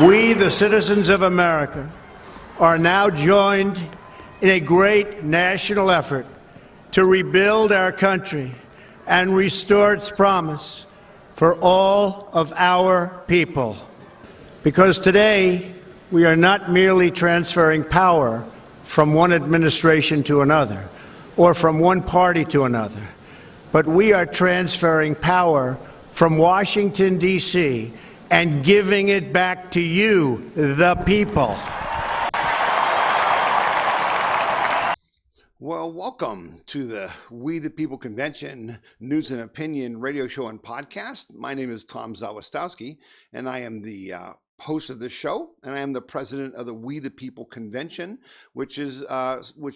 We, the citizens of America, are now joined in a great national effort to rebuild our country and restore its promise for all of our people. Because today, we are not merely transferring power from one administration to another or from one party to another, but we are transferring power from Washington, D.C., and giving it back to you, the people. Well, welcome to the We the People Convention News and Opinion radio show and podcast. My name is Tom Zawistowski, and I am the host of this show, and I am the president of the We the People Convention, which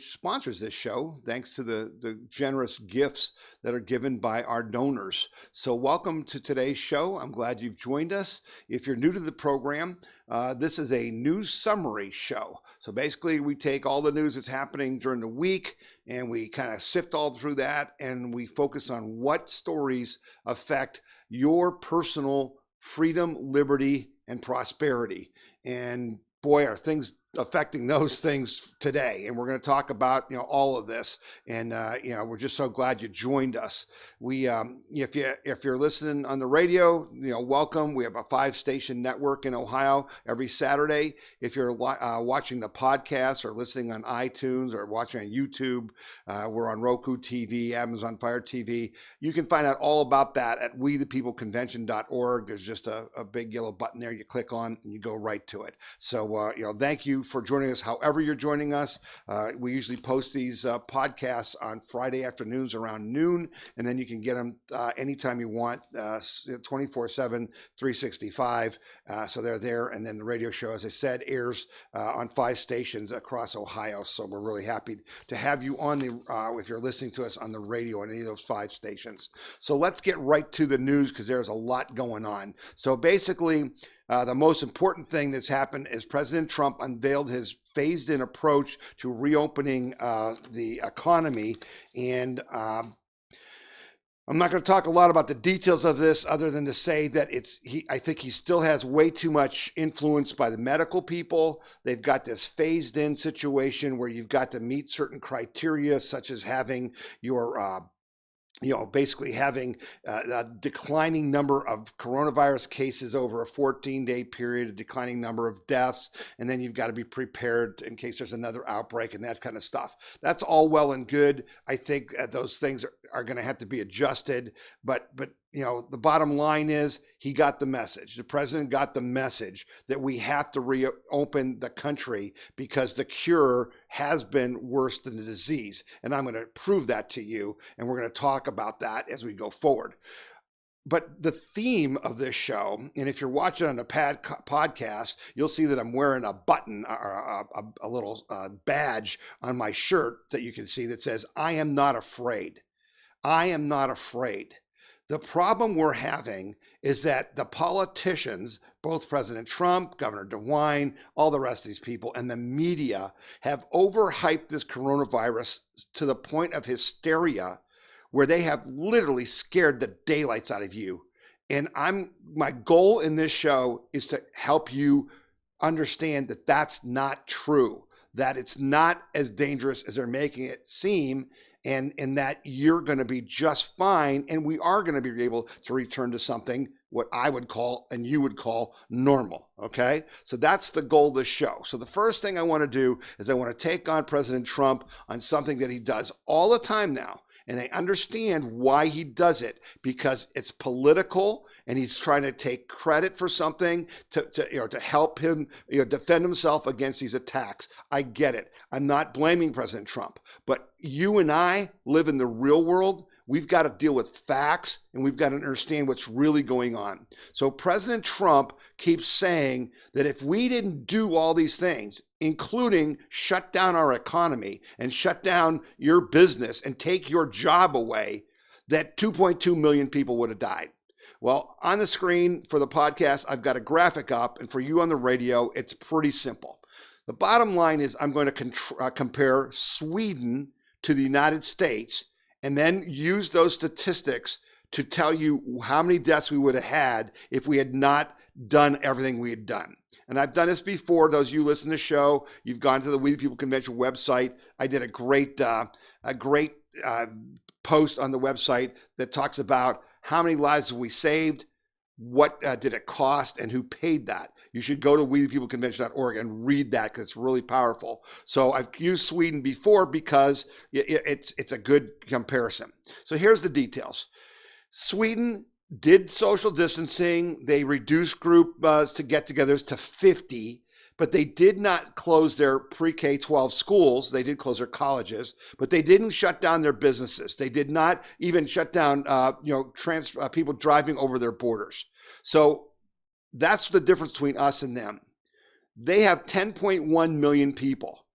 sponsors this show, thanks to the generous gifts that are given by our donors. So welcome to today's show. I'm glad you've joined us. If you're new to the program, this is a news summary show. So basically, we take all the news that's happening during the week, and we kind of sift all through that, and we focus on what stories affect your personal freedom, liberty, and prosperity. And boy, are things affecting those things today. And we're going to talk about, all of this. And, we're just so glad you joined us. We, if you're listening on the radio, welcome. We have a 5-station network in Ohio every Saturday. If you're watching the podcast or listening on iTunes or watching on YouTube, we're on Roku TV, Amazon Fire TV. You can find out all about that at wethepeopleconvention.org. There's just a big yellow button there you click on and you go right to it. So, thank you for joining us however you're joining us. We usually post these podcasts on Friday afternoons around noon, and then you can get them anytime you want, 24/7, 365. So they're there. And then the radio show, as I said, airs on 5 stations across Ohio. So we're really happy to have you on if you're listening to us on the radio on any of those 5 stations. So let's get right to the news because there's a lot going on. So basically, the most important thing that's happened is President Trump unveiled his phased-in approach to reopening the economy. And I'm not going to talk a lot about the details of this other than to say that I think he still has way too much influence by the medical people. They've got this phased-in situation where you've got to meet certain criteria, such as having your basically having a declining number of coronavirus cases over a 14-day period, a declining number of deaths, and then you've got to be prepared in case there's another outbreak and that kind of stuff. That's all well and good. I think those things are going to have to be adjusted, but the bottom line is he got the message. The president got the message that we have to reopen the country because the cure has been worse than the disease. And I'm going to prove that to you. And we're going to talk about that as we go forward. But the theme of this show, and if you're watching on a podcast, you'll see that I'm wearing a button, or a little badge on my shirt that you can see that says, I am not afraid. I am not afraid. The problem we're having is that the politicians, both President Trump, Governor DeWine, all the rest of these people, and the media have overhyped this coronavirus to the point of hysteria where they have literally scared the daylights out of you. And my goal in this show is to help you understand that that's not true, that it's not as dangerous as they're making it seem, and that you're going to be just fine, and we are going to be able to return to something what I would call and you would call normal, okay? So that's the goal of the show. So the first thing I want to do is I want to take on President Trump on something that he does all the time now, and I understand why he does it, because it's political, and he's trying to take credit for something to help him defend himself against these attacks. I get it. I'm not blaming President Trump, but you and I live in the real world. We've got to deal with facts, and we've got to understand what's really going on. So President Trump keeps saying that if we didn't do all these things, including shut down our economy and shut down your business and take your job away, that 2.2 million people would have died. Well, on the screen for the podcast, I've got a graphic up, and for you on the radio, it's pretty simple. The bottom line is I'm going to compare Sweden to the United States and then use those statistics to tell you how many deaths we would have had if we had not done everything we had done. And I've done this before. Those of you who listen to the show, you've gone to the We the People Convention website. I did a great post on the website that talks about how many lives have we saved, what did it cost, and who paid that. You should go to wethepeopleconvention.org and read that because it's really powerful. So I've used Sweden before because it's a good comparison. So here's the details. Sweden did social distancing. They reduced group to get-togethers to 50, but they did not close their pre-K-12 schools. They did close their colleges, but they didn't shut down their businesses. They did not even shut down, people driving over their borders. So that's the difference between us and them. They have 10.1 million people.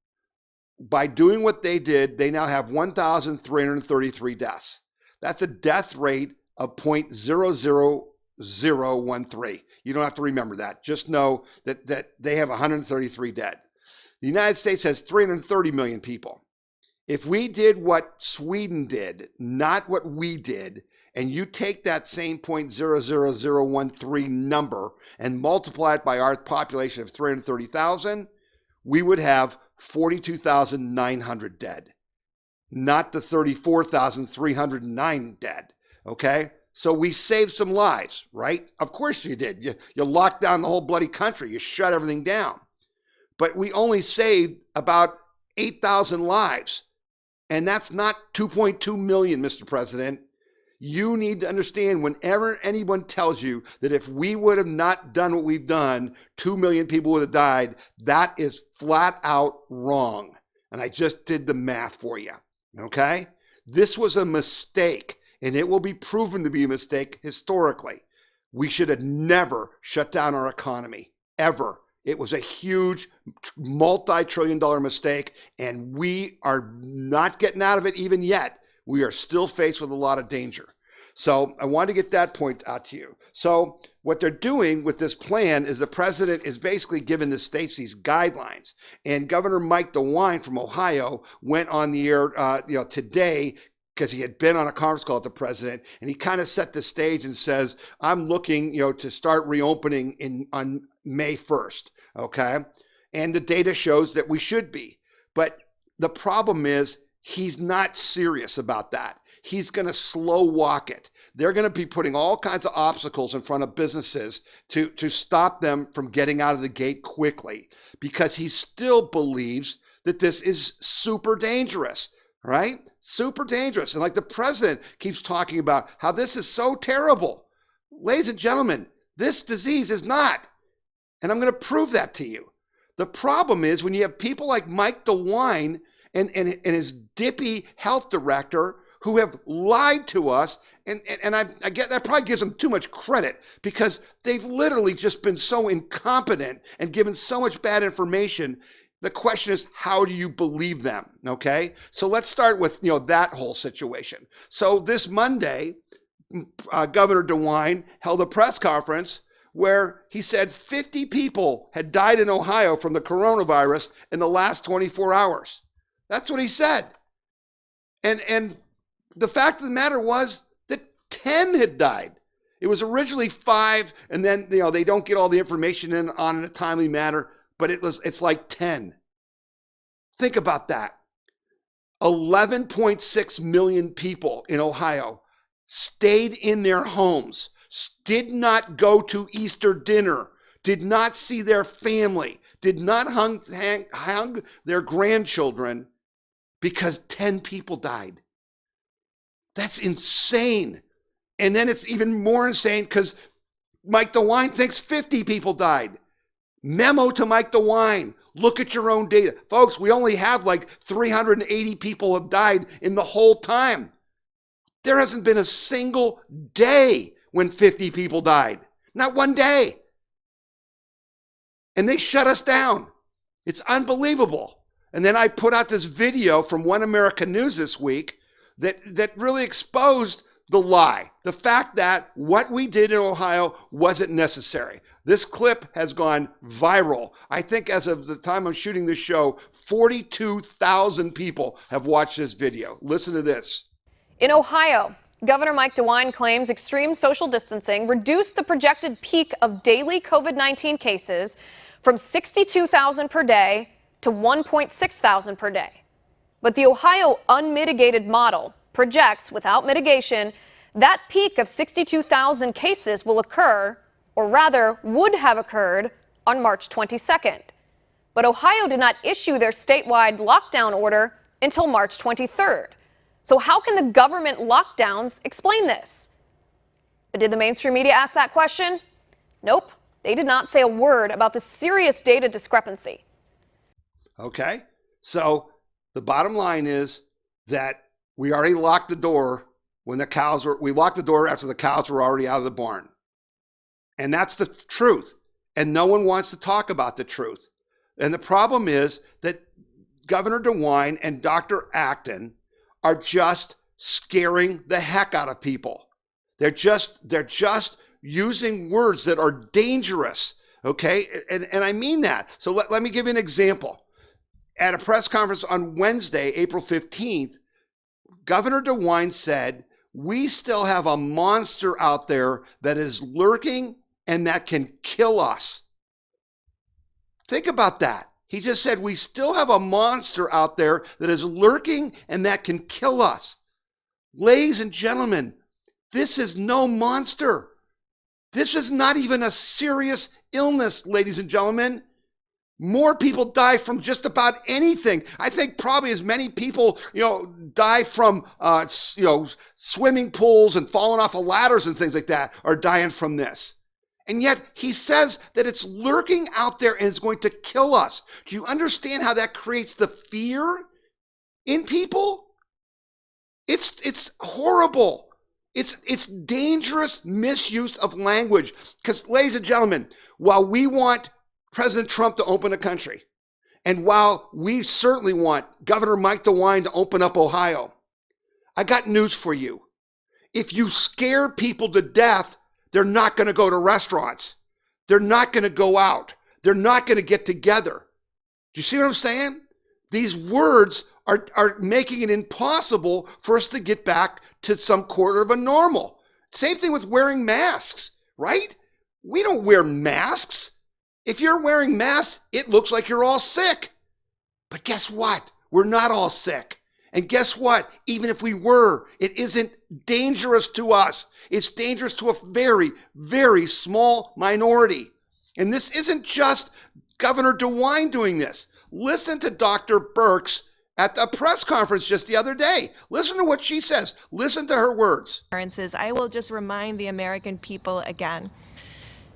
By doing what they did, they now have 1,333 deaths. That's a death rate of 0.00013. You don't have to remember that. Just know that they have 133 dead. The United States has 330 million people. If we did what Sweden did, not what we did, and you take that same 0.00013 number and multiply it by our population of 330,000, we would have 42,900 dead, not the 34,309 dead. Okay, so we saved some lives, right? Of course you did. You locked down the whole bloody country. You shut everything down. But we only saved about 8,000 lives. And that's not 2.2 million, Mr. President. You need to understand, whenever anyone tells you that if we would have not done what we've done, 2 million people would have died, that is flat out wrong. And I just did the math for you, okay? This was a mistake. And it will be proven to be a mistake historically. We should have never shut down our economy, ever. It was a huge multi-trillion-dollar mistake, and we are not getting out of it even yet. We are still faced with a lot of danger. So I wanted to get that point out to you. So what they're doing with this plan is the president is basically giving the states these guidelines. And Governor Mike DeWine from Ohio went on the air today, because he had been on a conference call with the president, and he kind of set the stage and says, I'm looking, to start reopening on May 1st, okay? And the data shows that we should be. But the problem is he's not serious about that. He's going to slow walk it. They're going to be putting all kinds of obstacles in front of businesses to stop them from getting out of the gate quickly, because he still believes that this is super dangerous, right? Super dangerous. And like the president keeps talking about how this is so terrible. Ladies and gentlemen, this disease is not. And I'm going to prove that to you. The problem is when you have people like Mike DeWine and his dippy health director who have lied to us, and I get that probably gives them too much credit, because they've literally just been so incompetent and given so much bad information. The question is, how do you believe them? Okay, so let's start with that whole situation. So this Monday, Governor DeWine held a press conference where he said 50 people had died in Ohio from the coronavirus in the last 24 hours. That's what he said. And the fact of the matter was that 10 had died. It was originally 5, and then they don't get all the information in a timely manner. But it's like 10. Think about that. 11.6 million people in Ohio stayed in their homes, did not go to Easter dinner, did not see their family, did not hug their grandchildren because 10 people died. That's insane. And then it's even more insane because Mike DeWine thinks 50 people died. Memo to Mike DeWine. Look at your own data. Folks, we only have like 380 people have died in the whole time. There hasn't been a single day when 50 people died. Not one day. And they shut us down. It's unbelievable. And then I put out this video from One America News this week that really exposed the lie. The fact that what we did in Ohio wasn't necessary. This clip has gone viral. I think as of the time I'm shooting this show, 42,000 people have watched this video. Listen to this. In Ohio, Governor Mike DeWine claims extreme social distancing reduced the projected peak of daily COVID-19 cases from 62,000 per day to 1.6 thousand per day. But the Ohio unmitigated model projects, without mitigation, that peak of 62,000 cases will occur, or rather would have occurred, on March 22nd. But Ohio did not issue their statewide lockdown order until March 23rd. So how can the government lockdowns explain this? But did the mainstream media ask that question? Nope. They did not say a word about the serious data discrepancy. Okay, so the bottom line is that we already locked the door when we locked the door after the cows were already out of the barn. And that's the truth. And no one wants to talk about the truth. And the problem is that Governor DeWine and Dr. Acton are just scaring the heck out of people. They're just using words that are dangerous, okay? And I mean that. So let me give you an example. At a press conference on Wednesday, April 15th, Governor DeWine said, "We still have a monster out there that is lurking and that can kill us." Think about that. He just said, we still have a monster out there that is lurking and that can kill us. Ladies and gentlemen, this is no monster. This is not even a serious illness, ladies and gentlemen. More people die from just about anything. I think probably as many people, die from, swimming pools and falling off of ladders and things like that are dying from this. And yet he says that it's lurking out there and it's going to kill us. Do you understand how that creates the fear in people? It's horrible. It's dangerous misuse of language. Because, ladies and gentlemen, while we want President Trump to open the country, and while we certainly want Governor Mike DeWine to open up Ohio, I got news for you. If you scare people to death, they're not going to go to restaurants. They're not going to go out. They're not going to get together. Do you see what I'm saying? These words are making it impossible for us to get back to some quarter of a normal. Same thing with wearing masks, right? We don't wear masks. If you're wearing masks, it looks like you're all sick. But guess what? We're not all sick. And guess what? Even if we were, it isn't dangerous to us. It's dangerous to a very, very small minority. And this isn't just Governor DeWine doing this. Listen to Dr. Birx at the press conference just the other day. Listen to what she says. Listen to her words. I will just remind the American people again,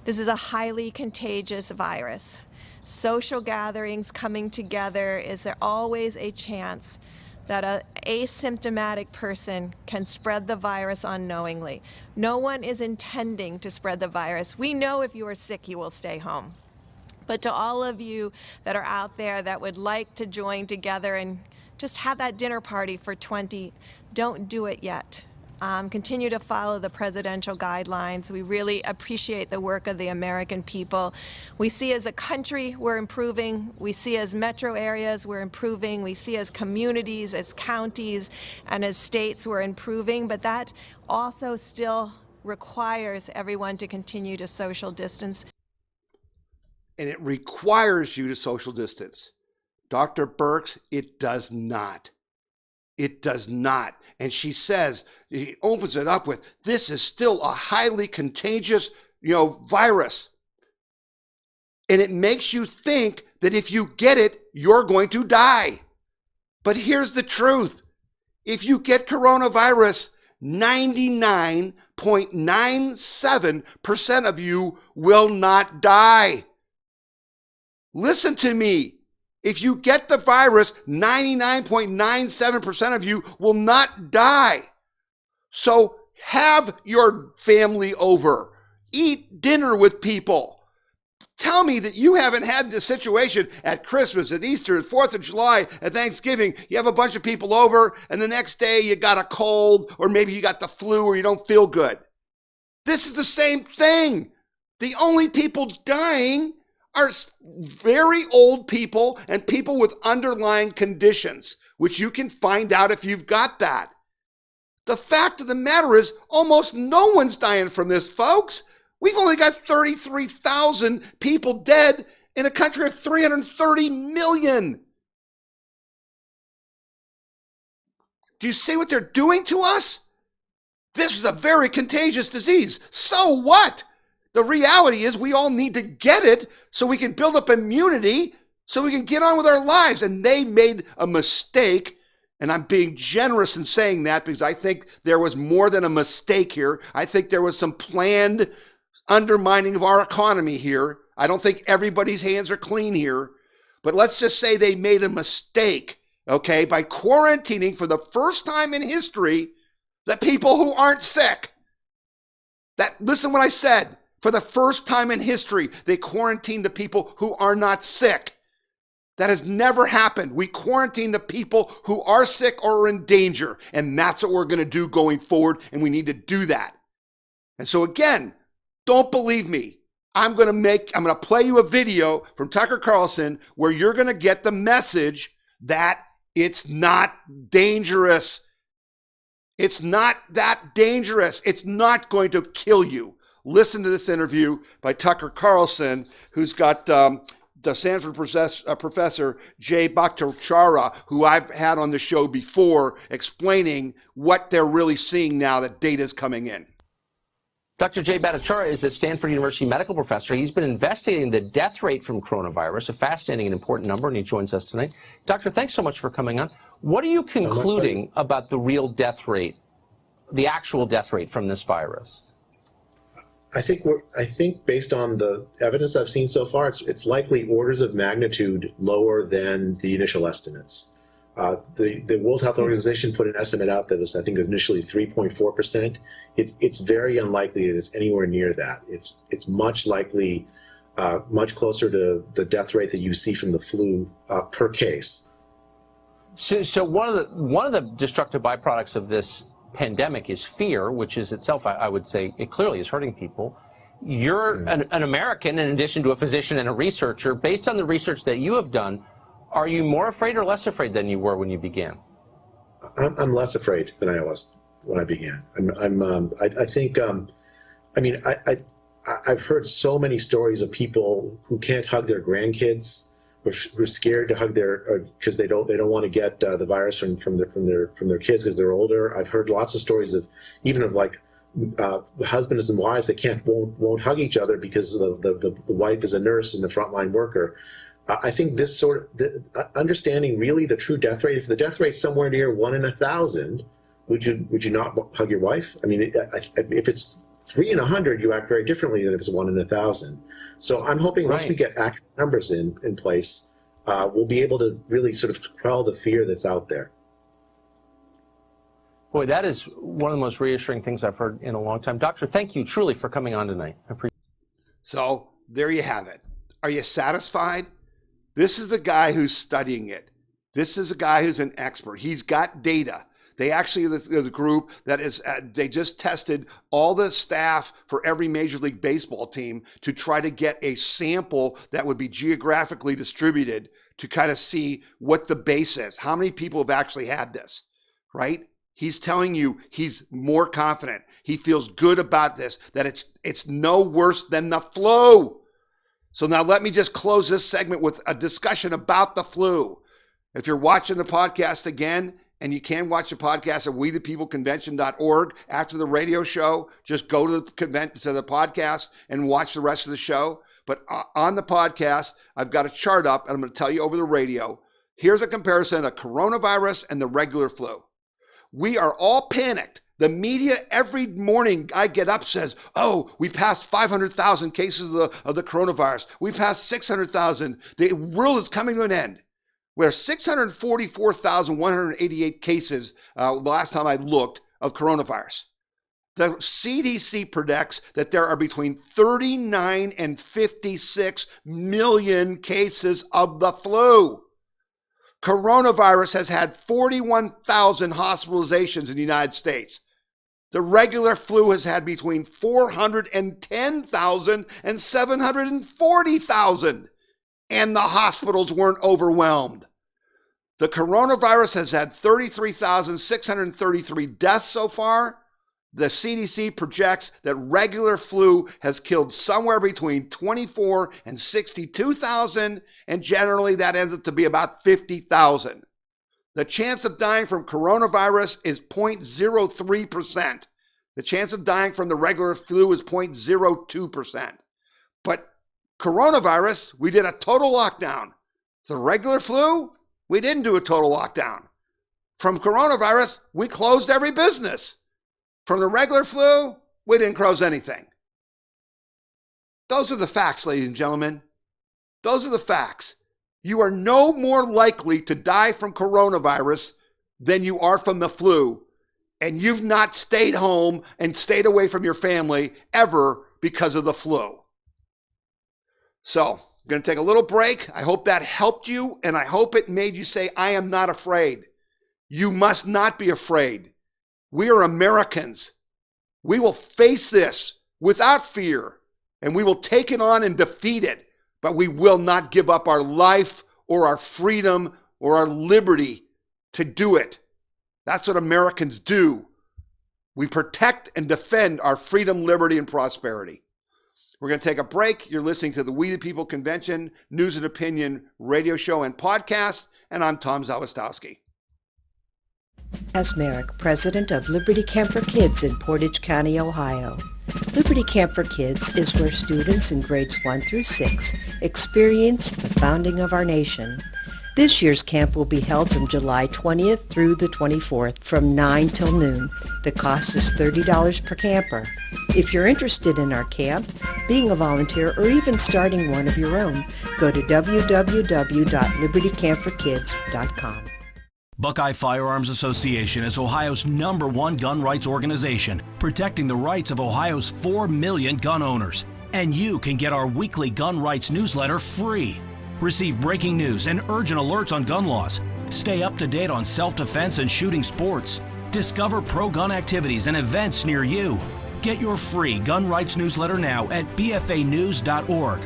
this is a highly contagious virus. Social gatherings, coming together, is there always a chance that an asymptomatic person can spread the virus unknowingly. No one is intending to spread the virus. We know if you are sick, you will stay home. But to all of you that are out there that would like to join together and just have that dinner party for 20, don't do it yet. Continue to follow the presidential guidelines. We really appreciate the work of the American people. We see as a country we're improving. We see as metro areas we're improving. We see as communities, as counties, and as states we're improving. But that also still requires everyone to continue to social distance. And it requires you to social distance. Dr. Birx, it does not. It does not. And she says, he opens it up with, this is still a highly contagious, virus. And it makes you think that if you get it, you're going to die. But here's the truth. If you get coronavirus, 99.97% of you will not die. Listen to me. If you get the virus, 99.97% of you will not die. So have your family over. Eat dinner with people. Tell me that you haven't had this situation at Christmas, at Easter, at 4th of July, at Thanksgiving. You have a bunch of people over, and the next day you got a cold, or maybe you got the flu, or you don't feel good. This is the same thing. The only people dying are very old people and people with underlying conditions, which you can find out if you've got that. The fact of the matter is almost no one's dying from this, folks. We've only got 33,000 people dead in a country of 330 million. Do you see what they're doing to us? This is a very contagious disease. So what? The reality is we all need to get it so we can build up immunity so we can get on with our lives. And they made a mistake. And I'm being generous in saying that because I think there was more than a mistake here. I think there was some planned undermining of our economy here. I don't think everybody's hands are clean here. But let's just say they made a mistake, okay, by quarantining for the first time in history the people who aren't sick. Listen what I said. For the first time in history, they quarantined the people who are not sick. That has never happened. We quarantine the people who are sick or are in danger. And that's what we're going to do going forward. And we need to do that. And so again, don't believe me. I'm going to play you a video from Tucker Carlson where you're going to get the message that it's not dangerous. It's not that dangerous. It's not going to kill you. Listen to this interview by Tucker Carlson, who's got the Stanford professor Jay Bhattacharya, who I've had on the show before, explaining what they're really seeing now that data is coming in. Dr. Jay Bhattacharya is a Stanford University medical professor. He's been investigating the death rate from coronavirus, a fascinating and important number, and he joins us tonight. Doctor, thanks so much for coming on. What are you concluding about the real death rate, the actual death rate from this virus? I think based on the evidence I've seen so far, it's likely orders of magnitude lower than the initial estimates. The World Health Organization put an estimate out that was, I think, initially 3.4%. It's very unlikely that it's anywhere near that. It's much likely, much closer to the death rate that you see from the flu per case. So one of the destructive byproducts of this pandemic is fear, which is itself, I would say, it clearly is hurting people. You're an American, in addition to a physician and a researcher. Based on the research that you have done, are you more afraid or less afraid than you were when you began? I'm less afraid than I was when I began. I've heard so many stories of people who can't hug their grandkids, who are scared to hug because they don't want to get the virus from their kids because they're older. I've heard lots of stories of husbands and wives that won't hug each other because the wife is a nurse and the frontline worker. I think this understanding really the true death rate. If the death rate's somewhere near 1 in 1,000, would you not hug your wife? I mean, if it's 3 in 100, you act very differently than if it's 1 in 1,000. So I'm hoping once we get accurate numbers in place, we'll be able to really sort of quell the fear that's out there. Boy, that is one of the most reassuring things I've heard in a long time. Doctor, thank you truly for coming on tonight. I appreciate it. So there you have it. Are you satisfied? This is the guy who's studying it. This is a guy who's an expert. He's got data. They actually, the group that is, they just tested all the staff for every Major League Baseball team to try to get a sample that would be geographically distributed to kind of see what the base is. How many people have actually had this, right? He's telling you he's more confident. He feels good about this, that it's no worse than the flu. So now let me just close this segment with a discussion about the flu. If you're watching the podcast again, and you can watch the podcast at wethepeopleconvention.org after the radio show, just go to the podcast and watch the rest of the show. But on the podcast, I've got a chart up, and I'm going to tell you over the radio. Here's a comparison of coronavirus and the regular flu. We are all panicked. The media every morning I get up says, oh, we passed 500,000 cases of the coronavirus. We passed 600,000. The world is coming to an end. We have 644,188 cases the last time I looked of coronavirus. The CDC predicts that there are between 39 and 56 million cases of the flu. Coronavirus has had 41,000 hospitalizations in the United States. The regular flu has had between 410,000 and 740,000. And the hospitals weren't overwhelmed. The coronavirus has had 33,633 deaths so far. The CDC projects that regular flu has killed somewhere between 24 and 62,000, and generally that ends up to be about 50,000. The chance of dying from coronavirus is 0.03%. The chance of dying from the regular flu is 0.02%. But coronavirus, we did a total lockdown. The regular flu, we didn't do a total lockdown. From coronavirus, we closed every business. From the regular flu, we didn't close anything. Those are the facts, ladies and gentlemen. Those are the facts. You are no more likely to die from coronavirus than you are from the flu. And you've not stayed home and stayed away from your family ever because of the flu. So, I'm going to take a little break. I hope that helped you, and I hope it made you say, I am not afraid. You must not be afraid. We are Americans. We will face this without fear, and we will take it on and defeat it, but we will not give up our life or our freedom or our liberty to do it. That's what Americans do. We protect and defend our freedom, liberty, and prosperity. We're going to take a break. You're listening to the We the People Convention News and Opinion radio show and podcast, and I'm Tom Zawistowski. As Merrick, president of Liberty Camp for Kids in Portage County, Ohio. Liberty Camp for Kids is where students in grades 1 through 6 experience the founding of our nation. This year's camp will be held from July 20th through the 24th from 9 till noon. The cost is $30 per camper. If you're interested in our camp, being a volunteer, or even starting one of your own, go to www.libertycampforkids.com. Buckeye Firearms Association is Ohio's #1 gun rights organization, protecting the rights of Ohio's 4 million gun owners. And you can get our weekly gun rights newsletter free. Receive breaking news and urgent alerts on gun laws. Stay up to date on self-defense and shooting sports. Discover pro-gun activities and events near you. Get your free gun rights newsletter now at bfanews.org.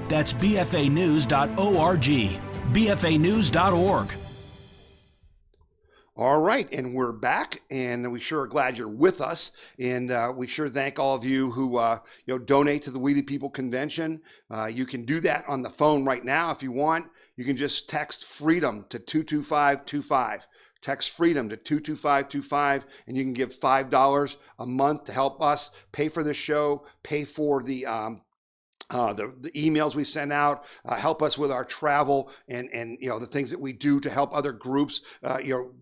That's bfanews.org. bfanews.org. All right, and we're back, and we sure are glad you're with us, and we sure thank all of you who donate to the We the People Convention. You can do that on the phone right now if you want. You can just text FREEDOM to 22525. Text FREEDOM to 22525, and you can give $5 a month to help us pay for this show, pay for the emails we send out, help us with our travel, and the things that we do to help other groups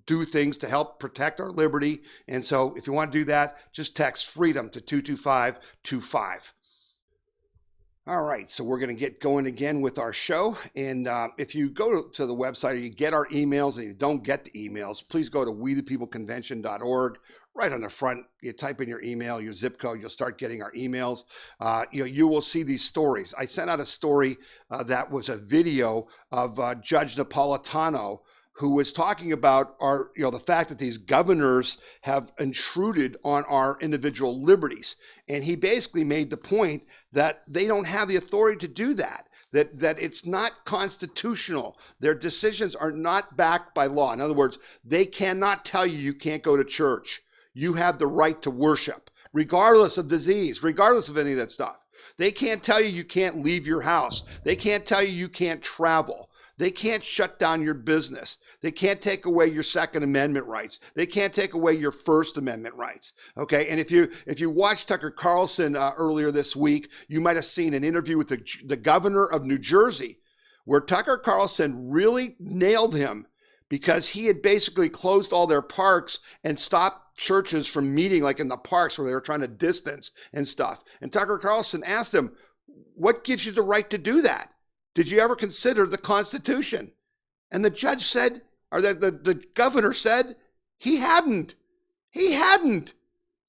do things to help protect our liberty. And so if you want to do that, just text FREEDOM to 22525. All right, so we're going to get going again with our show. And if you go to the website or you get our emails and you don't get the emails, please go to wethepeopleconvention.org. Right on the front, you type in your email, your zip code, you'll start getting our emails. You will see these stories. I sent out a story that was a video of Judge Napolitano, who was talking about the fact that these governors have intruded on our individual liberties. And he basically made the point that they don't have the authority to do that. That it's not constitutional. Their decisions are not backed by law. In other words, they cannot tell you you can't go to church. You have the right to worship, regardless of disease, regardless of any of that stuff. They can't tell you you can't leave your house. They can't tell you you can't travel. They can't shut down your business. They can't take away your Second Amendment rights. They can't take away your First Amendment rights. Okay, and if you watched Tucker Carlson earlier this week, you might have seen an interview with the governor of New Jersey, where Tucker Carlson really nailed him because he had basically closed all their parks and stopped churches from meeting like in the parks where they were trying to distance and stuff. And Tucker Carlson asked him, what gives you the right to do that? Did you ever consider the Constitution? And the judge said, or the governor said, he hadn't. He hadn't.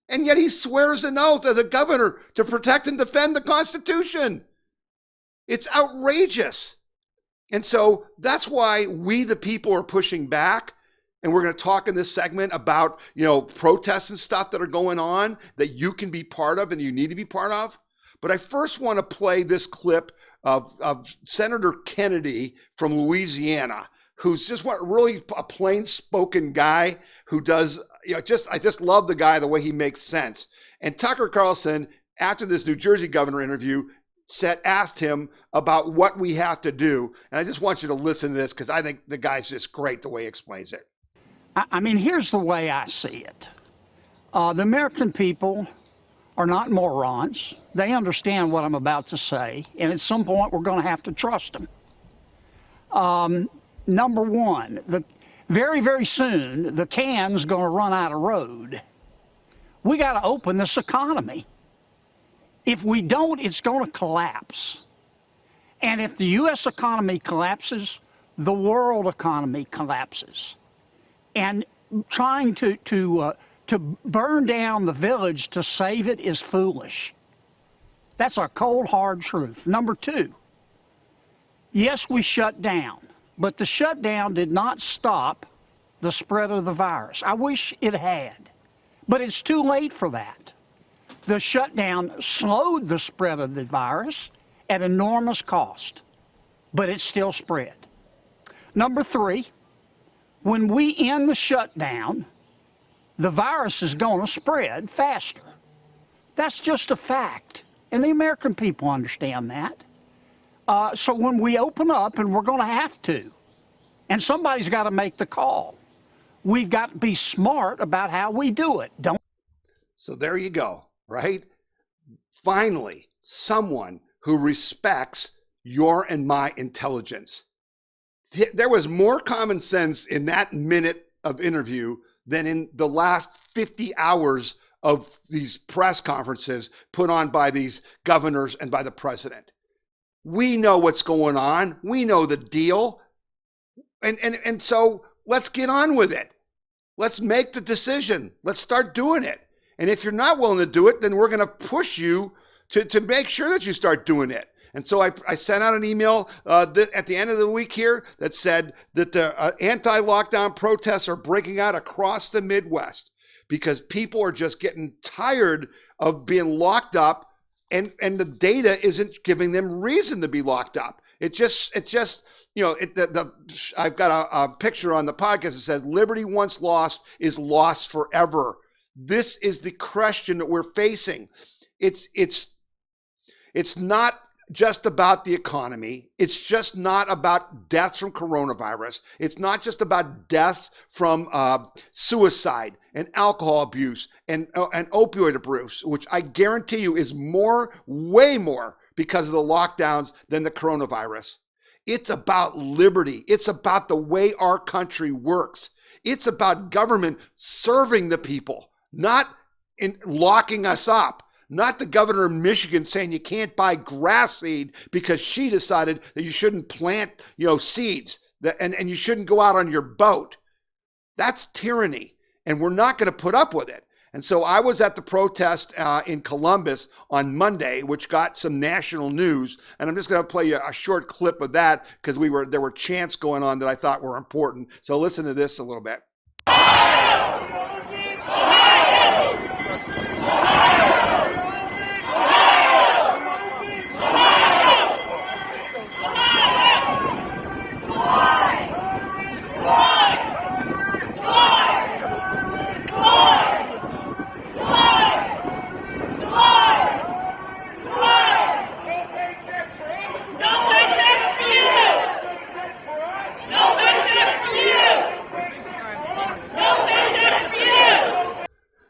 And yet he swears an oath as a governor to protect and defend the Constitution. It's outrageous. And so that's why we, the people, are pushing back. And we're going to talk in this segment about, protests and stuff that are going on that you can be part of and you need to be part of. But I first want to play this clip of Senator Kennedy from Louisiana, who's just really a plain spoken guy who does, I just love the guy, the way he makes sense. And Tucker Carlson, after this New Jersey governor interview, asked him about what we have to do. And I just want you to listen to this because I think the guy's just great the way he explains it. I mean, here's the way I see it. The American people are not morons. They understand what I'm about to say. And at some point, we're going to have to trust them. Number one, very, very soon, the can's going to run out of road. We got to open this economy. If we don't, it's going to collapse. And if the U.S. economy collapses, the world economy collapses. And trying to burn down the village to save it is foolish. That's a cold, hard truth. Number two, yes, we shut down, but the shutdown did not stop the spread of the virus. I wish it had, but it's too late for that. The shutdown slowed the spread of the virus at enormous cost, but it still spread. Number three, when we end the shutdown, the virus is going to spread faster. That's just a fact, and the American people understand that. So when we open up, and we're going to have to, and somebody's got to make the call, we've got to be smart about how we do it. So there you go, right? Finally, someone who respects your and my intelligence. There was more common sense in that minute of interview than in the last 50 hours of these press conferences put on by these governors and by the president. We know what's going on. We know the deal. And so let's get on with it. Let's make the decision. Let's start doing it. And if you're not willing to do it, then we're going to push you to make sure that you start doing it. And so I sent out an email at the end of the week here that said that the anti-lockdown protests are breaking out across the Midwest because people are just getting tired of being locked up, and the data isn't giving them reason to be locked up. It's just I've got a picture on the podcast that says liberty once lost is lost forever. This is the question that we're facing. It's not just about the economy. It's just not about deaths from coronavirus. It's not just about deaths from suicide and alcohol abuse and opioid abuse, which I guarantee you is way more because of the lockdowns than the coronavirus. It's about liberty. It's about the way our country works. It's about government serving the people, not in locking us up. Not the governor of Michigan saying you can't buy grass seed because she decided that you shouldn't plant, seeds and you shouldn't go out on your boat. That's tyranny, and we're not going to put up with it. And so I was at the protest in Columbus on Monday, which got some national news, and I'm just going to play you a short clip of that because there were chants going on that I thought were important. So listen to this a little bit.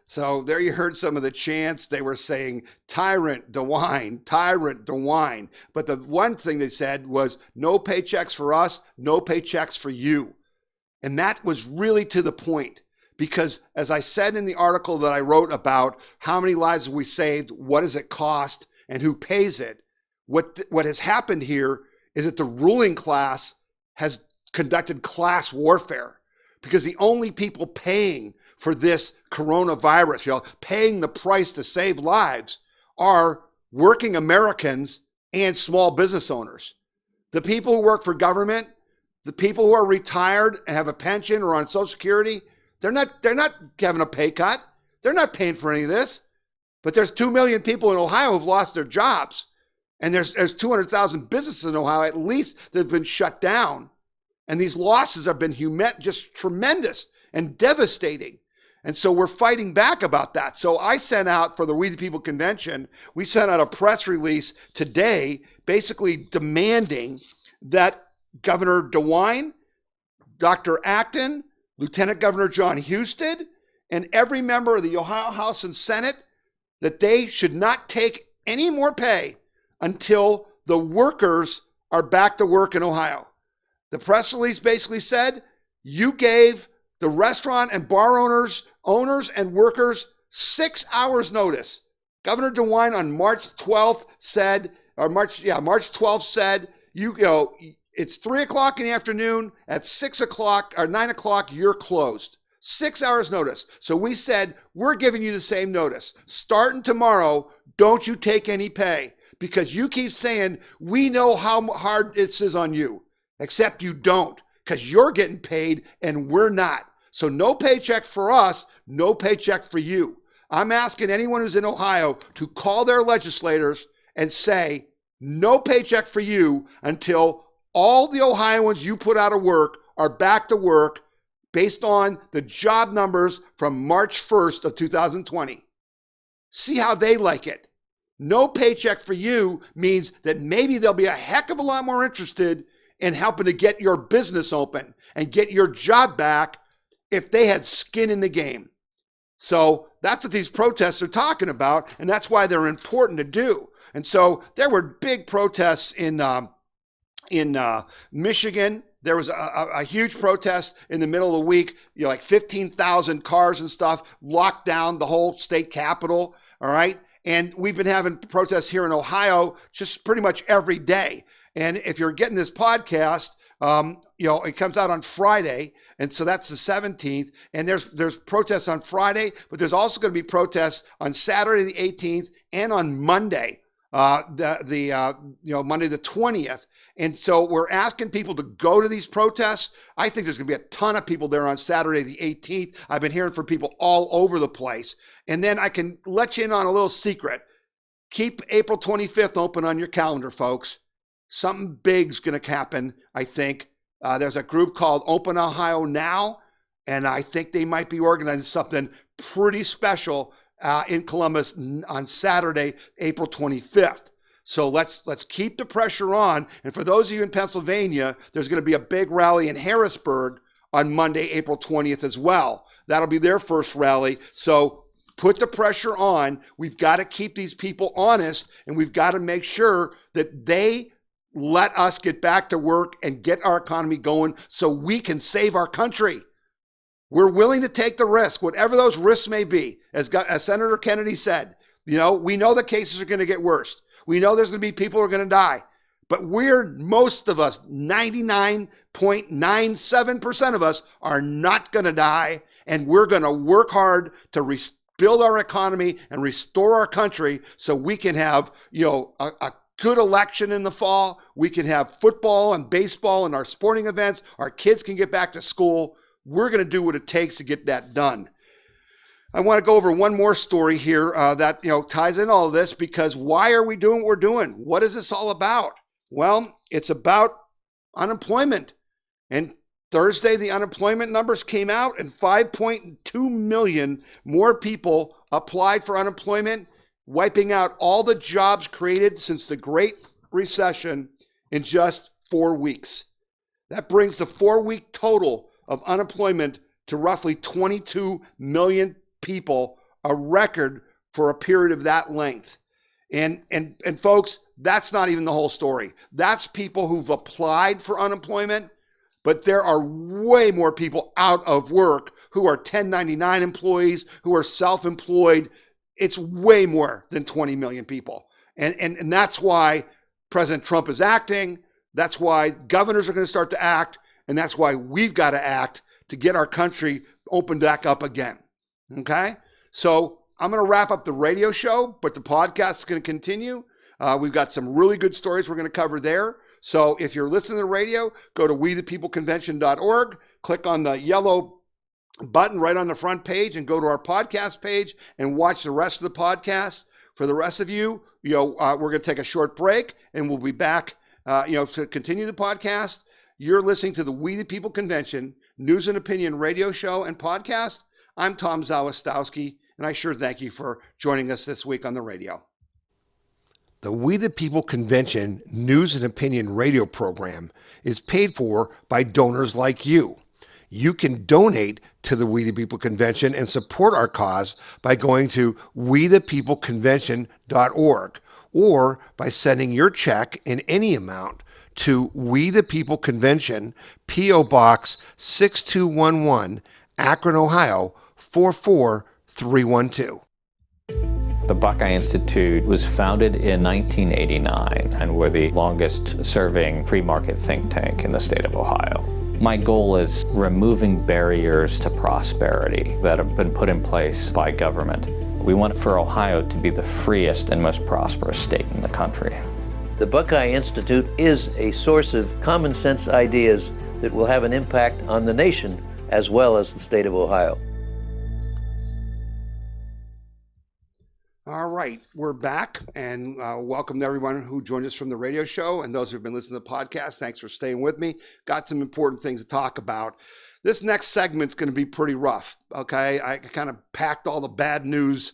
So there you heard some of the chants. They were saying, tyrant, DeWine, tyrant, DeWine. But the one thing they said was, no paychecks for us, no paychecks for you. And that was really to the point. Because as I said in the article that I wrote about how many lives have we saved, what does it cost, and who pays it, what has happened here is that the ruling class has conducted class warfare. Because the only people paying for this coronavirus, paying the price to save lives, are working Americans and small business owners. The people who work for government, the people who are retired and have a pension or on Social Security, they're not having a pay cut. They're not paying for any of this. But there's 2 million people in Ohio who've lost their jobs. And there's 200,000 businesses in Ohio, at least, that have been shut down. And these losses have been just tremendous and devastating. And so we're fighting back about that. So I sent out for the We the People convention, we sent out a press release today basically demanding that Governor DeWine, Dr. Acton, Lieutenant Governor John Husted, and every member of the Ohio House and Senate, that they should not take any more pay until the workers are back to work in Ohio. The press release basically said, you gave the restaurant and bar owners and workers 6 hours notice. Governor DeWine on March 12th said, March 12th said, it's 3 o'clock in the afternoon, at 6 o'clock or 9 o'clock, you're closed. 6 hours notice. So we said, we're giving you the same notice. Starting tomorrow, don't you take any pay, because you keep saying, we know how hard this is on you, except you don't, because you're getting paid and we're not. So no paycheck for us, no paycheck for you. I'm asking anyone who's in Ohio to call their legislators and say, no paycheck for you until all the Ohioans you put out of work are back to work based on the job numbers from March 1st of 2020. See how they like it. No paycheck for you means that maybe they'll be a heck of a lot more interested in helping to get your business open and get your job back if they had skin in the game. So that's what these protests are talking about, and that's why they're important to do. And so there were big protests in Michigan. There was a huge protest in the middle of the week, like 15,000 cars and stuff locked down the whole state capitol, all right? And we've been having protests here in Ohio just pretty much every day. And if you're getting this podcast, it comes out on Friday, and so that's the 17th. And there's protests on Friday, but there's also going to be protests on Saturday the 18th and on Monday, Monday the 20th. And so we're asking people to go to these protests. I think there's going to be a ton of people there on Saturday the 18th. I've been hearing from people all over the place. And then I can let you in on a little secret. Keep April 25th open on your calendar, folks. Something big's going to happen, I think. There's a group called Open Ohio Now, and I think they might be organizing something pretty special in Columbus on Saturday, April 25th. So let's keep the pressure on. And for those of you in Pennsylvania, there's going to be a big rally in Harrisburg on Monday, April 20th as well. That'll be their first rally. So put the pressure on. We've got to keep these people honest, and we've got to make sure that they let us get back to work and get our economy going so we can save our country. We're willing to take the risk, whatever those risks may be. As Senator Kennedy said, we know the cases are going to get worse. We know there's going to be people who are going to die. But most of us, 99.97% of us, are not going to die. And we're going to work hard to rebuild our economy and restore our country so we can have, a good election in the fall. We can have football and baseball and our sporting events. Our kids can get back to school. We're going to do what it takes to get that done. I want to go over one more story here that ties in all of this, because why are we doing what we're doing? What is this all about? Well, it's about unemployment. And Thursday, the unemployment numbers came out, and 5.2 million more people applied for unemployment, wiping out all the jobs created since the Great Recession in just 4 weeks. That brings the 4-week total of unemployment to roughly 22 million people, a record for a period of that length. And folks, that's not even the whole story. That's people who've applied for unemployment, but there are way more people out of work who are 1099 employees, who are self-employed. It's way more than 20 million people. And that's why President Trump is acting. That's why governors are going to start to act. And that's why we've got to act to get our country opened back up again. Okay? So I'm going to wrap up the radio show, but the podcast is going to continue. We've got some really good stories we're going to cover there. So if you're listening to the radio, go to wethepeopleconvention.org, click on the yellow button right on the front page and go to our podcast page and watch the rest of the podcast. For the rest of you, we're going to take a short break and we'll be back, to continue the podcast. You're listening to the We the People Convention News and Opinion radio show and podcast. I'm Tom Zawistowski, and I sure thank you for joining us this week on the radio. The We the People Convention News and Opinion radio program is paid for by donors like you. You can donate to the We the People Convention and support our cause by going to wethepeopleconvention.org or by sending your check in any amount to We the People Convention, P.O. Box 6211, Akron, Ohio 44312. The Buckeye Institute was founded in 1989, and we're the longest serving free market think tank in the state of Ohio. My goal is removing barriers to prosperity that have been put in place by government. We want for Ohio to be the freest and most prosperous state in the country. The Buckeye Institute is a source of common sense ideas that will have an impact on the nation as well as the state of Ohio. All right, we're back, and welcome to everyone who joined us from the radio show and those who've been listening to the podcast. Thanks for staying with me. Got some important things to talk about. This next segment's going to be pretty rough, okay? I kind of packed all the bad news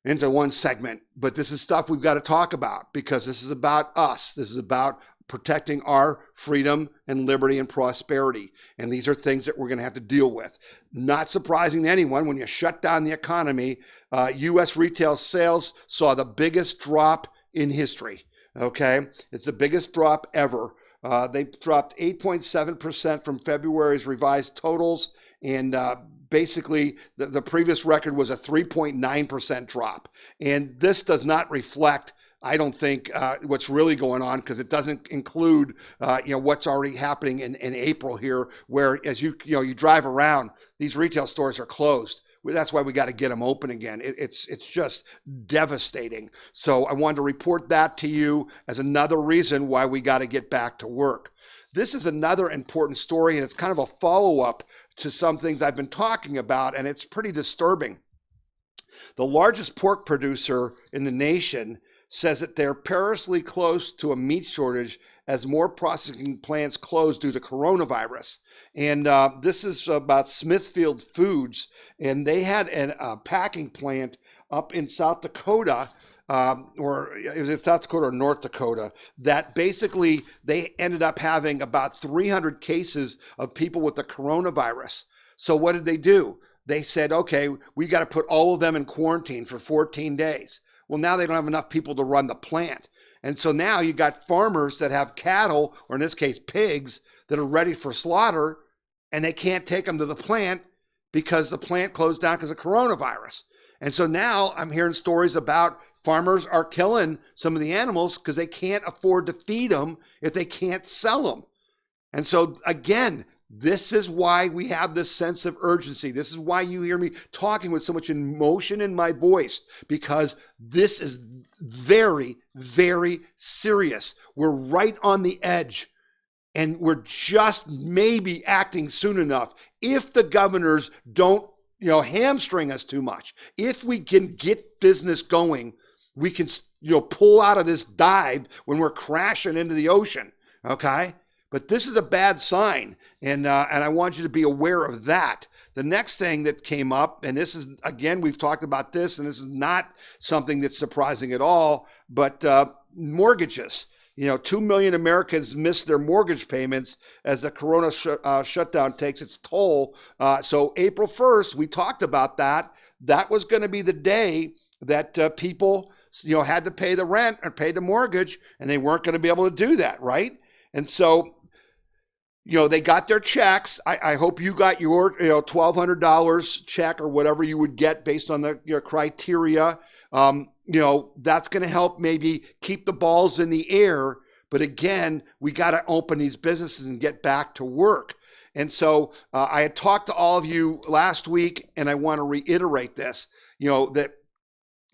into one segment, but this is stuff we've got to talk about because this is about us. This is about protecting our freedom and liberty and prosperity. And these are things that we're going to have to deal with. Not surprising to anyone, when you shut down the economy, U.S. retail sales saw the biggest drop in history, okay? It's the biggest drop ever. They dropped 8.7% from February's revised totals, and basically the previous record was a 3.9% drop. And this does not reflect, I don't think, what's really going on, because it doesn't include what's already happening in April here, where as you drive around, these retail stores are closed. That's why we got to get them open again. It's just devastating. So I wanted to report that to you as another reason why we got to get back to work. This is another important story, and it's kind of a follow-up to some things I've been talking about, and it's pretty disturbing. The largest pork producer in the nation says that they're perilously close to a meat shortage as more processing plants close due to coronavirus. And this is about Smithfield Foods, and they had a packing plant up in South Dakota, or it was in South Dakota or North Dakota, that basically they ended up having about 300 cases of people with the coronavirus. So what did they do? They said, okay, we got to put all of them in quarantine for 14 days. Well, now they don't have enough people to run the plant. And so now you got farmers that have cattle, or in this case, pigs, that are ready for slaughter, and they can't take them to the plant because the plant closed down because of coronavirus. And so now I'm hearing stories about farmers are killing some of the animals because they can't afford to feed them if they can't sell them. And so again, this is why we have this sense of urgency. This is why you hear me talking with so much emotion in my voice, because this is very, very serious. We're right on the edge, and we're just maybe acting soon enough. If the governors don't, hamstring us too much, if we can get business going, we can, pull out of this dive when we're crashing into the ocean, okay? But this is a bad sign, and I want you to be aware of that. The next thing that came up, and this is, again, we've talked about this, and this is not something that's surprising at all, but mortgages. 2 million Americans missed their mortgage payments as the corona shutdown takes its toll. So April 1st, we talked about that. That was going to be the day that people, had to pay the rent or pay the mortgage, and they weren't going to be able to do that, right? And so, they got their checks. I hope you got your $1,200 check or whatever you would get based on your criteria. That's going to help maybe keep the balls in the air. But again, we got to open these businesses and get back to work. And so I had talked to all of you last week, and I want to reiterate this, that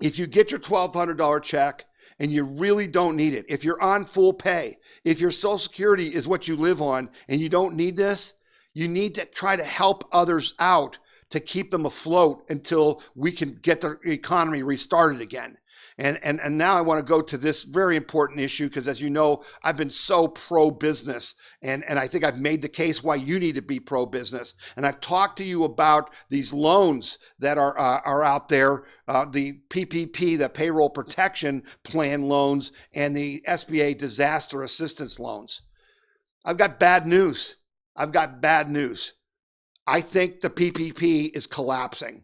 if you get your $1,200 check and you really don't need it, if you're on full pay, if your Social Security is what you live on and you don't need this, you need to try to help others out to keep them afloat until we can get the economy restarted again. And now I want to go to this very important issue because, as you know, I've been so pro-business, and I think I've made the case why you need to be pro-business. And I've talked to you about these loans that are out there, the PPP, the Payroll Protection Plan loans, and the SBA Disaster Assistance loans. I've got bad news. I think the PPP is collapsing.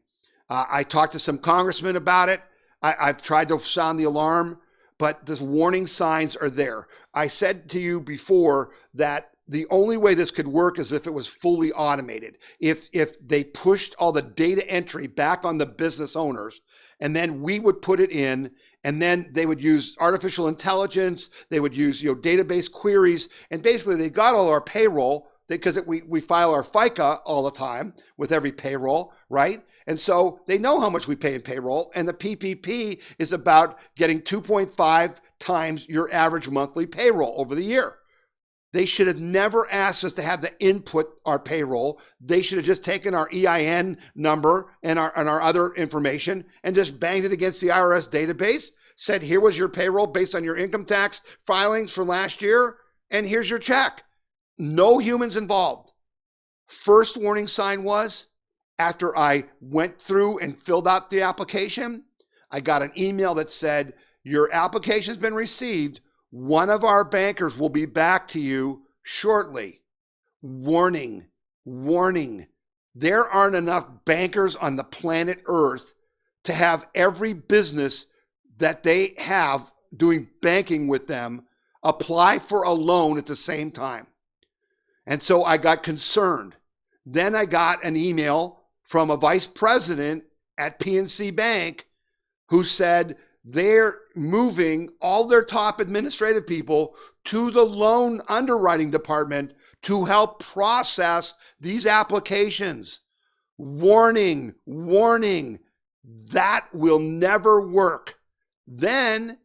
I talked to some congressmen about it. I've tried to sound the alarm, but the warning signs are there. I said to you before that the only way this could work is if it was fully automated. If they pushed all the data entry back on the business owners, and then we would put it in, and then they would use artificial intelligence, they would use database queries, and basically they got all our payroll because we file our FICA all the time with every payroll, right? And so they know how much we pay in payroll, and the PPP is about getting 2.5 times your average monthly payroll over the year. They should have never asked us to have to input our payroll. They should have just taken our EIN number and our other information and just banged it against the IRS database, said, here was your payroll based on your income tax filings for last year, and here's your check. No humans involved. First warning sign was, after I went through and filled out the application, I got an email that said, your application's been received. One of our bankers will be back to you shortly. Warning, warning. There aren't enough bankers on the planet Earth to have every business that they have doing banking with them apply for a loan at the same time. And so I got concerned. Then I got an email from a vice president at PNC Bank who said they're moving all their top administrative people to the loan underwriting department to help process these applications. Warning, warning, that will never work. Then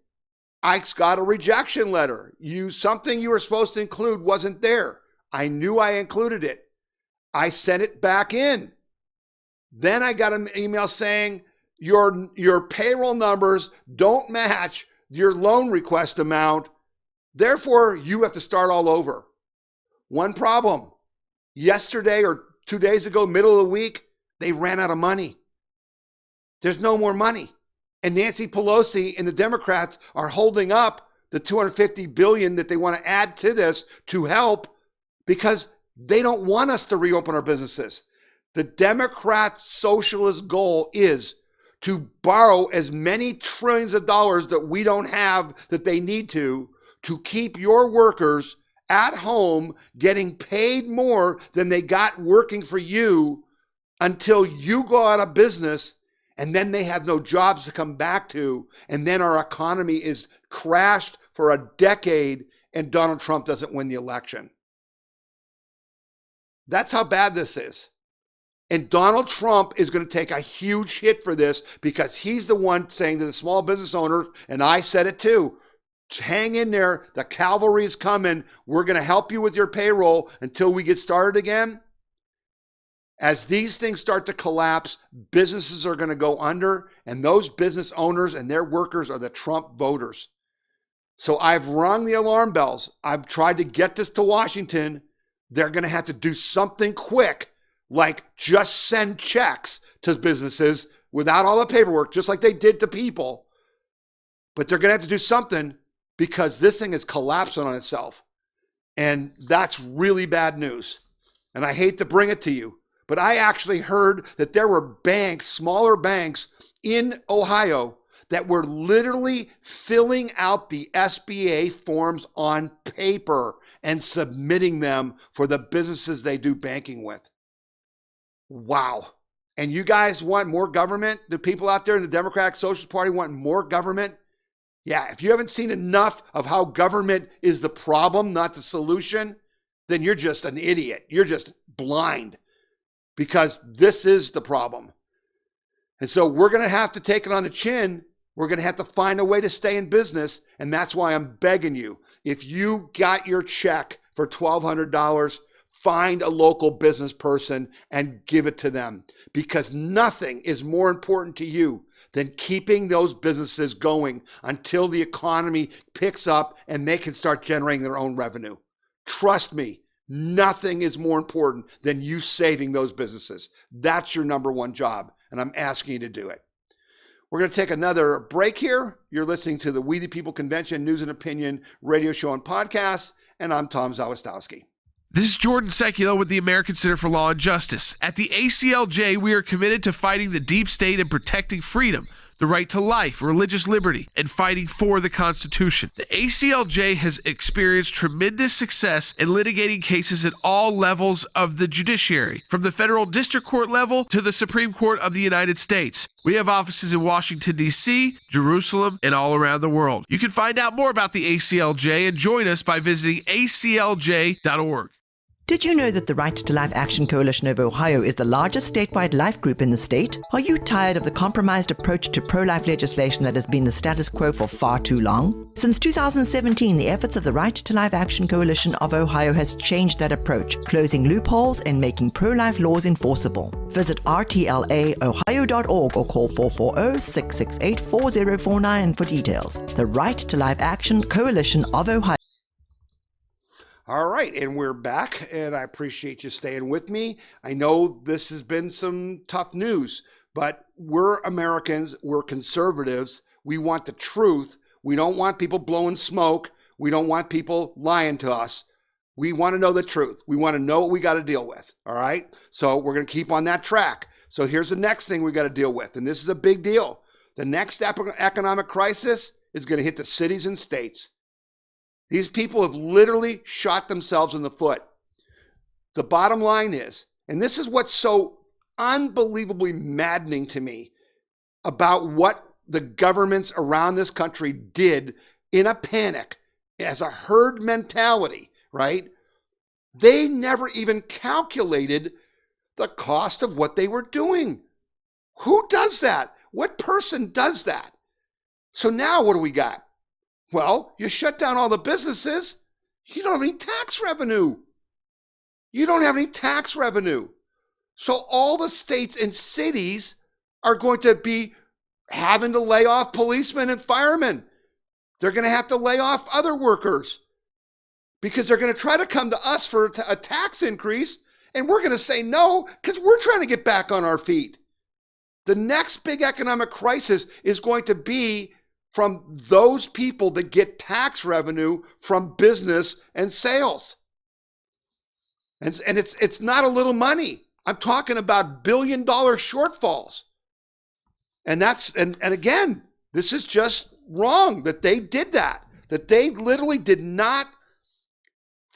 I got a rejection letter. Something you were supposed to include wasn't there. I knew I included it. I sent it back in. Then I got an email saying your payroll numbers don't match your loan request amount. Therefore, you have to start all over. One problem. Yesterday or 2 days ago, middle of the week, they ran out of money. There's no more money. And Nancy Pelosi and the Democrats are holding up the $250 billion that they want to add to this to help because they don't want us to reopen our businesses. The Democrats' socialist goal is to borrow as many trillions of dollars that we don't have that they need to keep your workers at home getting paid more than they got working for you until you go out of business, and then they have no jobs to come back to, and then our economy is crashed for a decade and Donald Trump doesn't win the election. That's how bad this is. And Donald Trump is going to take a huge hit for this because he's the one saying to the small business owners, and I said it too, hang in there, the cavalry is coming, we're going to help you with your payroll until we get started again. As these things start to collapse, businesses are going to go under, and those business owners and their workers are the Trump voters. So I've rung the alarm bells. I've tried to get this to Washington. They're going to have to do something quick, like just send checks to businesses without all the paperwork, just like they did to people. But they're going to have to do something because this thing is collapsing on itself. And that's really bad news. And I hate to bring it to you, but I actually heard that there were banks, smaller banks in Ohio that were literally filling out the SBA forms on paper and submitting them for the businesses they do banking with. Wow. And you guys want more government? The people out there in the Democratic Socialist Party want more government? Yeah, if you haven't seen enough of how government is the problem, not the solution, then you're just an idiot. You're just blind because this is the problem. And so we're going to have to take it on the chin. We're going to have to find a way to stay in business. And that's why I'm begging you, if you got your check for $1,200, find a local business person and give it to them, because nothing is more important to you than keeping those businesses going until the economy picks up and they can start generating their own revenue. Trust me, nothing is more important than you saving those businesses. That's your number one job, and I'm asking you to do it. We're going to take another break here. You're listening to the We the People Convention News and Opinion radio show and podcast, and I'm Tom Zawistowski. This is Jordan Sekula with the American Center for Law and Justice. At the ACLJ, we are committed to fighting the deep state and protecting freedom, the right to life, religious liberty, and fighting for the Constitution. The ACLJ has experienced tremendous success in litigating cases at all levels of the judiciary, from the federal district court level to the Supreme Court of the United States. We have offices in Washington, D.C., Jerusalem, and all around the world. You can find out more about the ACLJ and join us by visiting aclj.org. Did you know that the Right to Life Action Coalition of Ohio is the largest statewide life group in the state? Are you tired of the compromised approach to pro-life legislation that has been the status quo for far too long? Since 2017, the efforts of the Right to Life Action Coalition of Ohio has changed that approach, closing loopholes and making pro-life laws enforceable. Visit rtlaohio.org or call 440-668-4049 for details. The Right to Life Action Coalition of Ohio. All right, and we're back, and I appreciate you staying with me. I know this has been some tough news, but we're Americans, we're conservatives, we want the truth. We don't want people blowing smoke. We don't want people lying to us. We want to know the truth. We want to know what we got to deal with, all right? So we're going to keep on that track. So here's the next thing we got to deal with, and this is a big deal. The next economic crisis is going to hit the cities and states. These people have literally shot themselves in the foot. The bottom line is, and this is what's so unbelievably maddening to me about what the governments around this country did in a panic as a herd mentality, right? They never even calculated the cost of what they were doing. Who does that? What person does that? So now what do we got? Well, you shut down all the businesses, you don't have any tax revenue. You don't have any tax revenue. So all the states and cities are going to be having to lay off policemen and firemen. They're going to have to lay off other workers because they're going to try to come to us for a tax increase, and we're going to say no because we're trying to get back on our feet. The next big economic crisis is going to be from those people that get tax revenue from business and sales. And it's not a little money. I'm talking about billion-dollar shortfalls. And again, this is just wrong that they did that they literally did not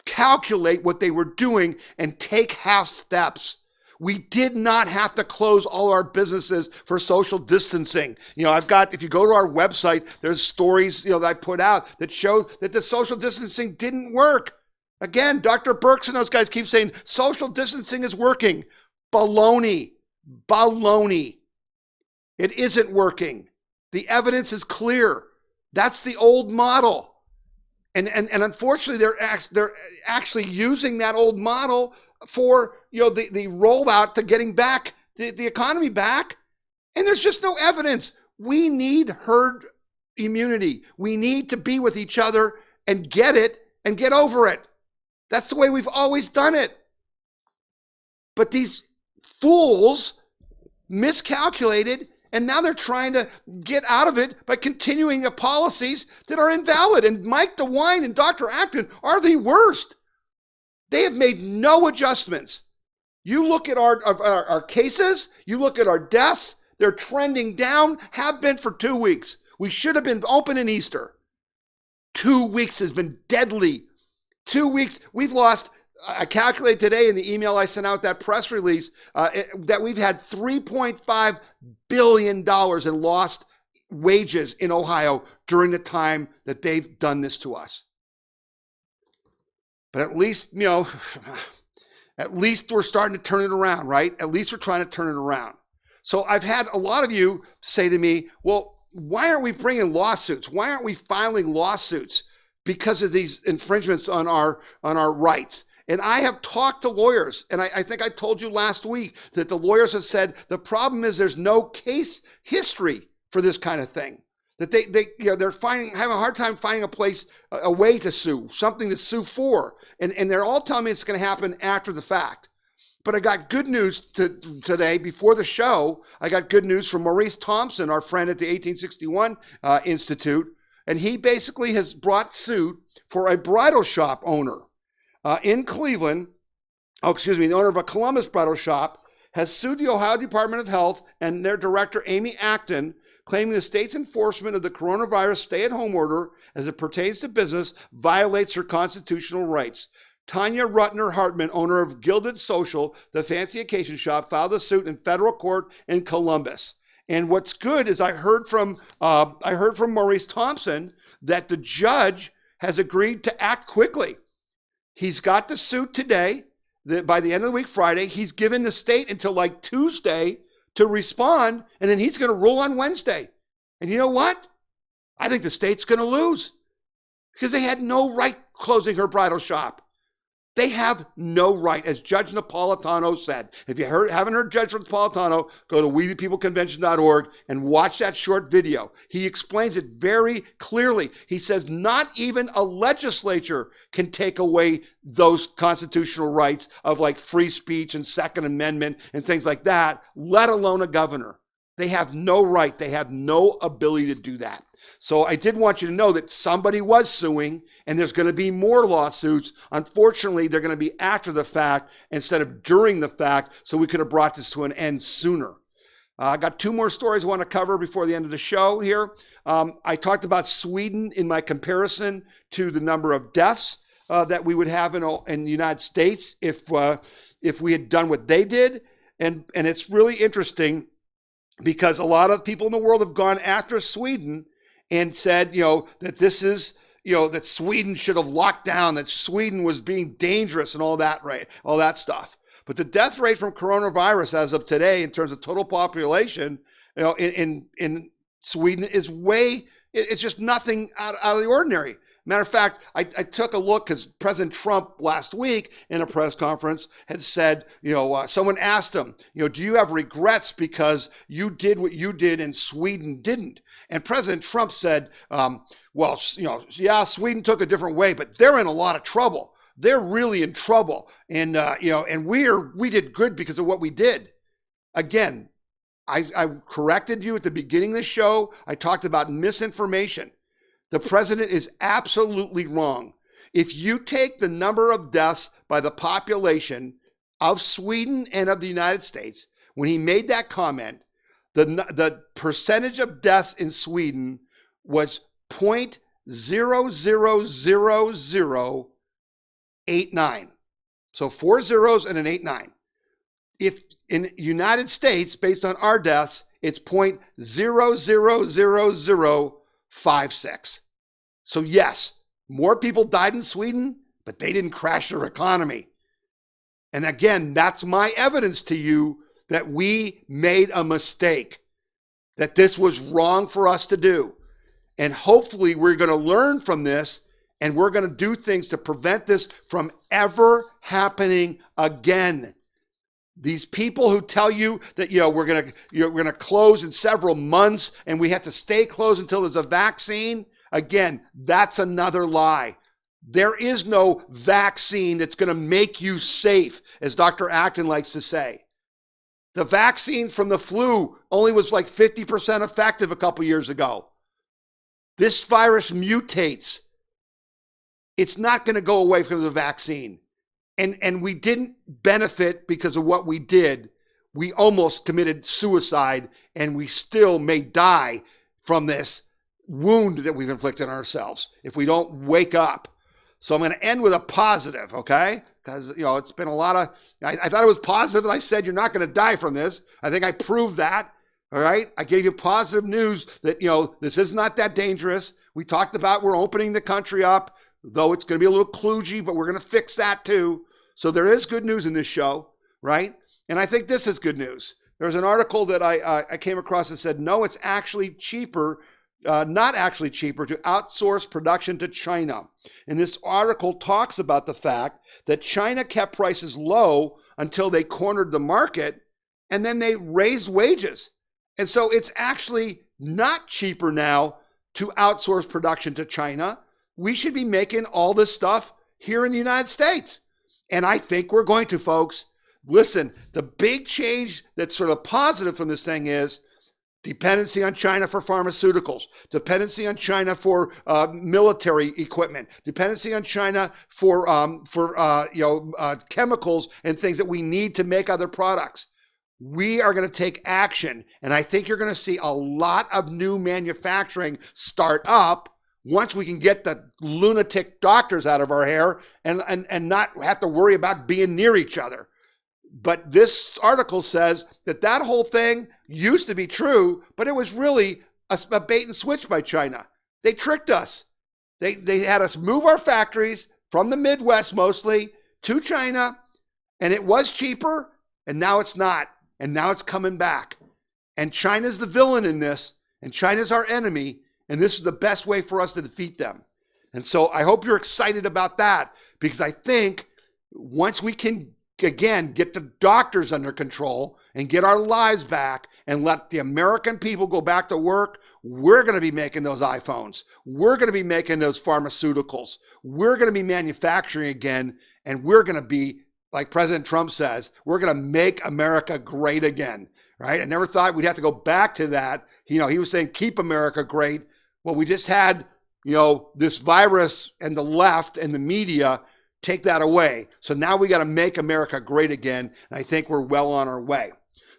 calculate what they were doing and take half steps. We did not have to close all our businesses for social distancing. if you go to our website, there's stories, that I put out that show that the social distancing didn't work. Again, Dr. Birx and those guys keep saying social distancing is working. Baloney. It isn't working. The evidence is clear. That's the old model. And unfortunately, they're actually using that old model for the rollout to getting back the economy back, and there's just no evidence. We need herd immunity. We need to be with each other and get it and get over it. That's the way we've always done it. But these fools miscalculated, and now they're trying to get out of it by continuing the policies that are invalid. And Mike DeWine and Dr. Acton are the worst. They have made no adjustments. You look at our cases, you look at our deaths, they're trending down, have been for 2 weeks. We should have been open in Easter. 2 weeks has been deadly. 2 weeks, we've lost, I calculated today in the email I sent out, that press release, that we've had $3.5 billion in lost wages in Ohio during the time that they've done this to us. But at least, at least we're starting to turn it around, right? At least we're trying to turn it around. So I've had a lot of you say to me, well, why aren't we bringing lawsuits? Why aren't we filing lawsuits because of these infringements on our rights? And I have talked to lawyers, and I think I told you last week that the lawyers have said the problem is there's no case history for this kind of thing. That they're having a hard time finding a way to sue, something to sue for. And they're all telling me it's going to happen after the fact. But I got good news today before the show. I got good news from Maurice Thompson, our friend at the 1861 Institute. And he basically has brought suit for a bridal shop owner in Cleveland. The owner of a Columbus bridal shop has sued the Ohio Department of Health and their director, Amy Acton, claiming the state's enforcement of the coronavirus stay-at-home order as it pertains to business violates her constitutional rights. Tanya Rutner Hartman, owner of Gilded Social, the fancy occasion shop, filed a suit in federal court in Columbus. And what's good is I heard from Maurice Thompson that the judge has agreed to act quickly. He's got the suit today. By the end of the week, Friday, he's given the state until like Tuesday to respond, and then he's going to rule on Wednesday. And you know what? I think the state's going to lose because they had no right closing her bridal shop. They have no right, as Judge Napolitano said. If you haven't heard Judge Napolitano, go to WeThePeopleConvention.org and watch that short video. He explains it very clearly. He says not even a legislature can take away those constitutional rights of like free speech and Second Amendment and things like that, let alone a governor. They have no right. They have no ability to do that. So I did want you to know that somebody was suing, and there's going to be more lawsuits. Unfortunately, they're going to be after the fact instead of during the fact, so we could have brought this to an end sooner. I got two more stories I want to cover before the end of the show here. I talked about Sweden in my comparison to the number of deaths that we would have in the United States if we had done what they did. And it's really interesting because a lot of people in the world have gone after Sweden and said, that this is, that Sweden should have locked down, that Sweden was being dangerous and all that, right? All that stuff. But the death rate from coronavirus as of today, in terms of total population, in Sweden is it's just nothing out of the ordinary. Matter of fact, I took a look because President Trump last week in a press conference had said, someone asked him, do you have regrets because you did what you did and Sweden didn't? And President Trump said, Sweden took a different way, but they're in a lot of trouble. They're really in trouble. And, and we did good because of what we did. Again, I corrected you at the beginning of the show. I talked about misinformation. The president is absolutely wrong. If you take the number of deaths by the population of Sweden and of the United States, when he made that comment, the percentage of deaths in Sweden was 0.000089. So 4 zeros and an 89. If in United States, based on our deaths, it's 0.000056. So yes, more people died in Sweden, but they didn't crash their economy. And again, that's my evidence to you that we made a mistake, that this was wrong for us to do. And hopefully we're going to learn from this, and we're going to do things to prevent this from ever happening again. These people who tell you that we're going to close in several months and we have to stay closed until there's a vaccine, again, that's another lie. There is no vaccine that's going to make you safe, as Dr. Acton likes to say. The vaccine from the flu only was like 50% effective a couple years ago. This virus mutates. It's not going to go away from the vaccine. And we didn't benefit because of what we did. We almost committed suicide, and we still may die from this wound that we've inflicted on ourselves if we don't wake up. So I'm going to end with a positive, okay? Because, it's been a lot of, I thought it was positive, and I said you're not going to die from this. I think I proved that, all right? I gave you positive news that, this is not that dangerous. We talked about we're opening the country up, though it's going to be a little kludgy, but we're going to fix that too. So there is good news in this show, right? And I think this is good news. There's an article that I came across that said, no, it's actually cheaper, not actually cheaper to outsource production to China. And this article talks about the fact that China kept prices low until they cornered the market, and then they raised wages. And so it's actually not cheaper now to outsource production to China. We should be making all this stuff here in the United States. And I think we're going to, folks. Listen, the big change that's sort of positive from this thing is dependency on China for pharmaceuticals, dependency on China for military equipment, dependency on China for chemicals and things that we need to make other products. We are going to take action, and I think you're going to see a lot of new manufacturing start up once we can get the lunatic doctors out of our hair and not have to worry about being near each other. But this article says that whole thing used to be true, but it was really a bait and switch by China. They tricked us. They had us move our factories from the Midwest mostly to China, and it was cheaper, and now it's not. And now it's coming back. And China's the villain in this, and China's our enemy, and this is the best way for us to defeat them. And so I hope you're excited about that, because I think once we can, again, get the doctors under control and get our lives back and let the American people go back to work, we're going to be making those iPhones. We're going to be making those pharmaceuticals. We're going to be manufacturing again, and we're going to be, like President Trump says, we're going to make America great again, right? I never thought we'd have to go back to that. He was saying, keep America great. Well, we just had, this virus and the left and the media take that away. So now we got to make America great again. And I think we're well on our way.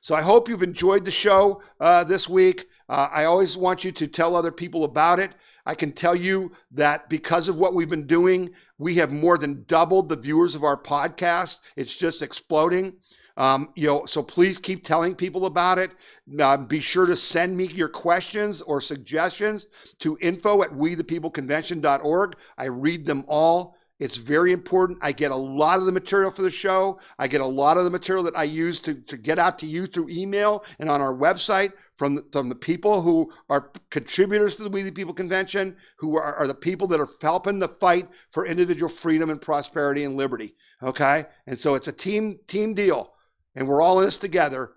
So I hope you've enjoyed the show this week. I always want you to tell other people about it. I can tell you that because of what we've been doing, we have more than doubled the viewers of our podcast. It's just exploding. So please keep telling people about it. Be sure to send me your questions or suggestions to info@wethepeopleconvention.org. I read them all. It's very important. I get a lot of the material for the show. I get a lot of the material that I use to get out to you through email and on our website from the people who are contributors to the We the People Convention, who are the people that are helping to fight for individual freedom and prosperity and liberty, okay? And so it's a team deal, and we're all in this together,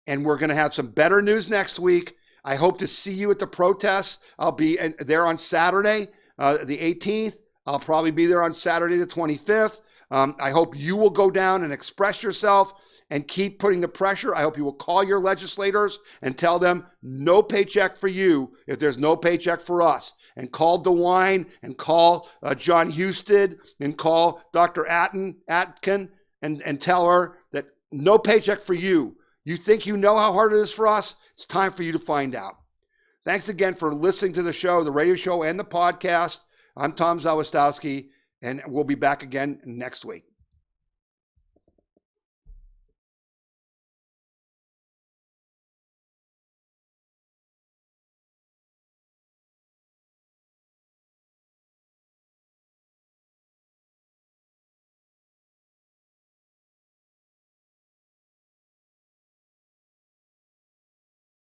and we're going to have some better news next week. I hope to see you at the protests. I'll be there on Saturday, the 18th. I'll probably be there on Saturday the 25th. I hope you will go down and express yourself and keep putting the pressure. I hope you will call your legislators and tell them no paycheck for you if there's no paycheck for us. And call DeWine and call John Husted and call Dr. Acton and tell her that no paycheck for you. You think you know how hard it is for us? It's time for you to find out. Thanks again for listening to the show, the radio show, and the podcast. I'm Tom Zawistowski, and we'll be back again next week.